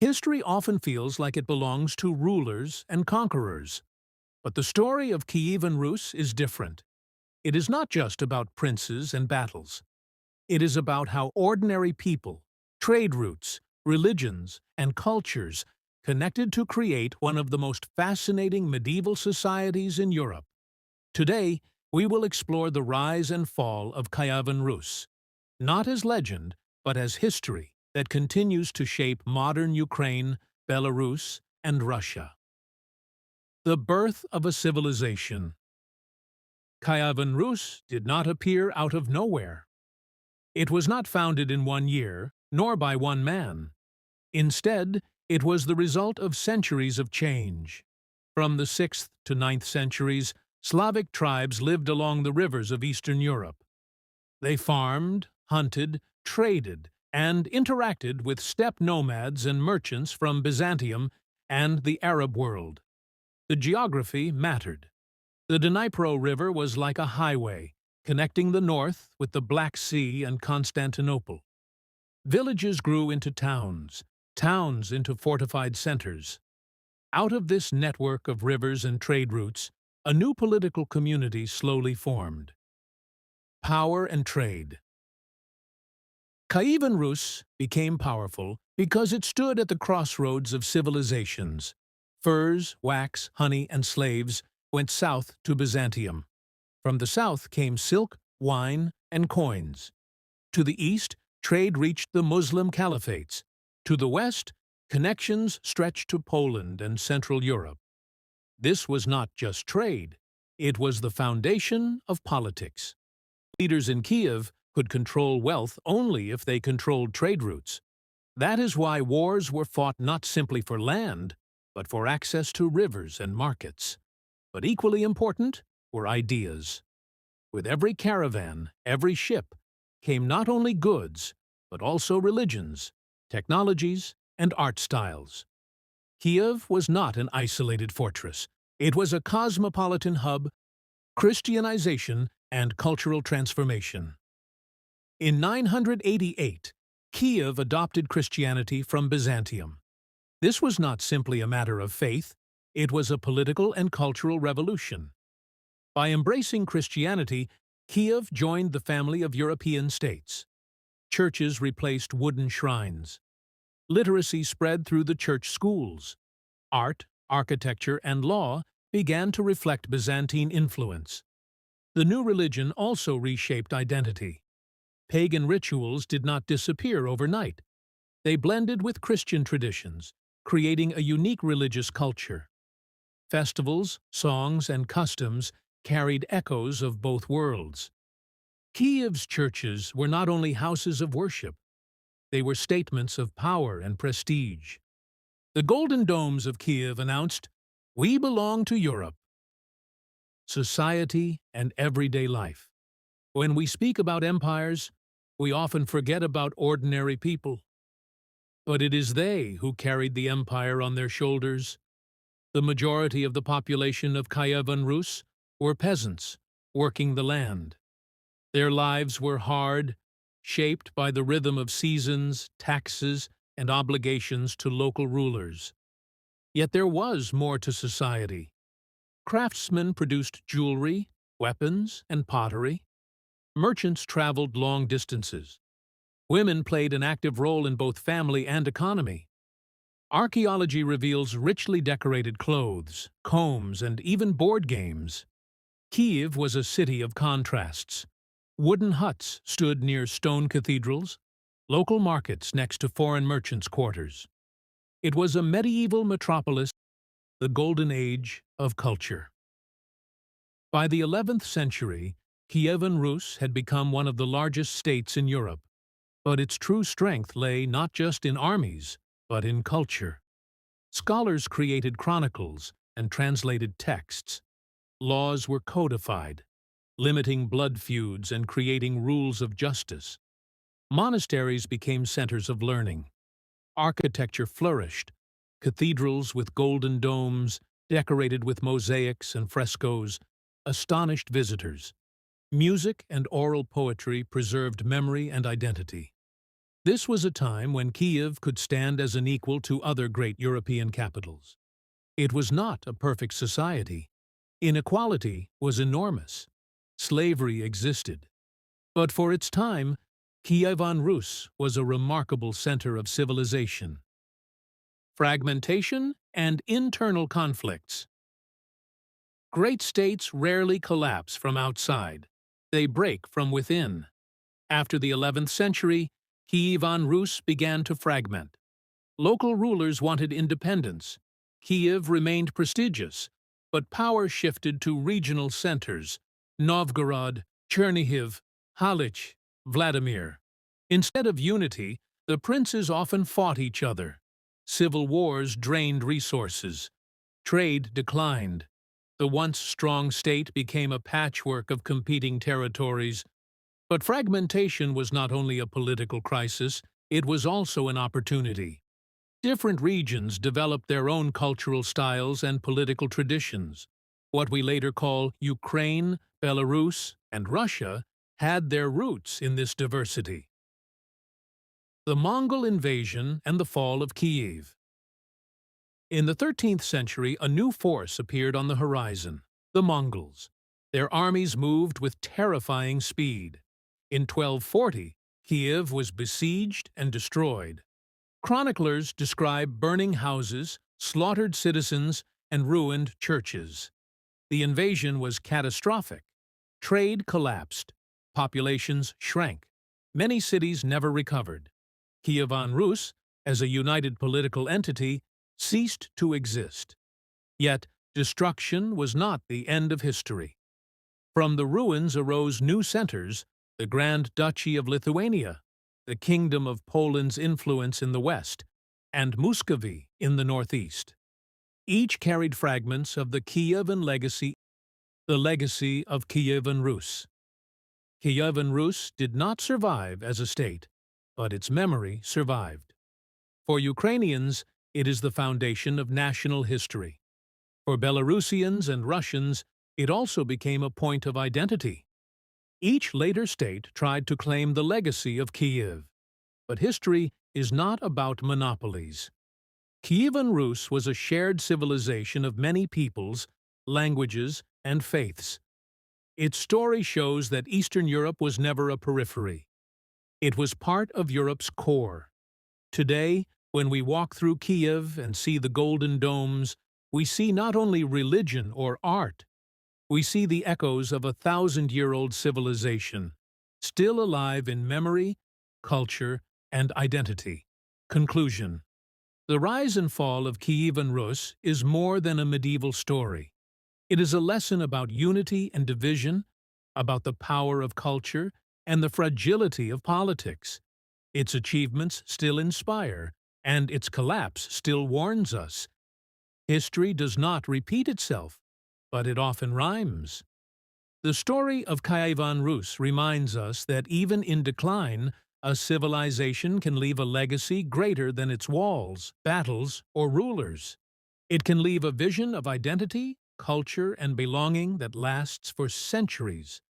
History often feels like it belongs to rulers and conquerors. But the story of Kyivan Rus is different. It is not just about princes and battles. It is about how ordinary people, trade routes, religions, and cultures connected to create one of the most fascinating medieval societies in Europe. Today, we will explore the rise and fall of Kyivan Rus, not as legend, but as history that continues to shape modern Ukraine, Belarus, and Russia. The birth of a civilization. Kyivan Rus did not appear out of nowhere. It was not founded in one year, nor by one man. Instead, it was the result of centuries of change. From the 6th to 9th centuries, Slavic tribes lived along the rivers of Eastern Europe. They farmed, hunted, traded, and interacted with steppe nomads and merchants from Byzantium and the Arab world. The geography mattered. The Dnipro River was like a highway, connecting the north with the Black Sea and Constantinople. Villages grew into towns, towns into fortified centers. Out of this network of rivers and trade routes, a new political community slowly formed. Power and trade. Kyivan Rus became powerful because it stood at the crossroads of civilizations. Furs, wax, honey, and slaves went south to Byzantium. From the south came silk, wine, and coins. To the east, trade reached the Muslim caliphates. To the west, connections stretched to Poland and Central Europe. This was not just trade. It was the foundation of politics. Leaders in Kiev could control wealth only if they controlled trade routes. That is why wars were fought not simply for land, but for access to rivers and markets. But equally important were ideas. With every caravan, every ship, came not only goods, but also religions, technologies, and art styles. Kiev was not an isolated fortress. It was a cosmopolitan hub, Christianization, and cultural transformation. In 988, Kiev adopted Christianity from Byzantium. This was not simply a matter of faith, it was a political and cultural revolution. By embracing Christianity, Kiev joined the family of European states. Churches replaced wooden shrines. Literacy spread through the church schools. Art, architecture, and law began to reflect Byzantine influence. The new religion also reshaped identity. Pagan rituals did not disappear overnight. They blended with Christian traditions, creating a unique religious culture. Festivals, songs, and customs carried echoes of both worlds. Kiev's churches were not only houses of worship, they were statements of power and prestige. The golden domes of Kiev announced, "We belong to Europe." Society and everyday life. When we speak about empires, we often forget about ordinary people. But it is they who carried the empire on their shoulders. The majority of the population of Kyivan Rus were peasants, working the land. Their lives were hard, shaped by the rhythm of seasons, taxes, and obligations to local rulers. Yet there was more to society. Craftsmen produced jewelry, weapons, and pottery. Merchants traveled long distances. Women played an active role in both family and economy. Archaeology reveals richly decorated clothes, combs, and even board games. Kiev was a city of contrasts. Wooden huts stood near stone cathedrals, local markets next to foreign merchants' quarters. It was a medieval metropolis, the golden age of culture. By the 11th century, Kyivan Rus had become one of the largest states in Europe. But its true strength lay not just in armies, but in culture. Scholars created chronicles and translated texts. Laws were codified, limiting blood feuds and creating rules of justice. Monasteries became centers of learning. Architecture flourished. Cathedrals with golden domes, decorated with mosaics and frescoes, astonished visitors. Music and oral poetry preserved memory and identity. This was a time when Kyiv could stand as an equal to other great European capitals. It was not a perfect society. Inequality was enormous. Slavery existed. But for its time, Kyivan Rus was a remarkable center of civilization. Fragmentation and internal conflicts. Great states rarely collapse from outside. They break from within. After the 11th century, Kyivan Rus began to fragment. Local rulers wanted independence. Kyiv remained prestigious, but power shifted to regional centers: Novgorod, Chernihiv, Halich, Vladimir. Instead of unity, the princes often fought each other. Civil wars drained resources. Trade declined. The once strong state became a patchwork of competing territories. But fragmentation was not only a political crisis, it was also an opportunity. Different regions developed their own cultural styles and political traditions. What we later call Ukraine, Belarus, and Russia had their roots in this diversity. The Mongol invasion and the fall of Kyiv. In the 13th century, a new force appeared on the horizon: the Mongols. Their armies moved with terrifying speed. In 1240, Kyiv was besieged and destroyed. Chroniclers describe burning houses, slaughtered citizens, and ruined churches. The invasion was catastrophic. Trade collapsed. Populations shrank. Many cities never recovered. Kyivan Rus, as a united political entity, ceased to exist. Yet, destruction was not the end of history. From the ruins arose new centers: the Grand Duchy of Lithuania, the Kingdom of Poland's influence in the west, and Muscovy in the northeast. Each carried fragments of the Kievan legacy, the legacy of Kyivan Rus. Kyivan Rus did not survive as a state, but its memory survived. For Ukrainians, it is the foundation of national history. For Belarusians and Russians, it also became a point of identity. Each later state tried to claim the legacy of Kyiv. But history is not about monopolies. Kyivan Rus was a shared civilization of many peoples, languages, and faiths. Its story shows that Eastern Europe was never a periphery. It was part of Europe's core. Today, when we walk through Kyiv and see the golden domes, we see not only religion or art. We see the echoes of a 1,000-year-old civilization, still alive in memory, culture, and identity. Conclusion. The rise and fall of Kyivan Rus is more than a medieval story. It is a lesson about unity and division, about the power of culture and the fragility of politics. Its achievements still inspire, and its collapse still warns us. History does not repeat itself, but it often rhymes. The story of Kyivan Rus reminds us that even in decline, a civilization can leave a legacy greater than its walls, battles, or rulers. It can leave a vision of identity, culture, and belonging that lasts for centuries.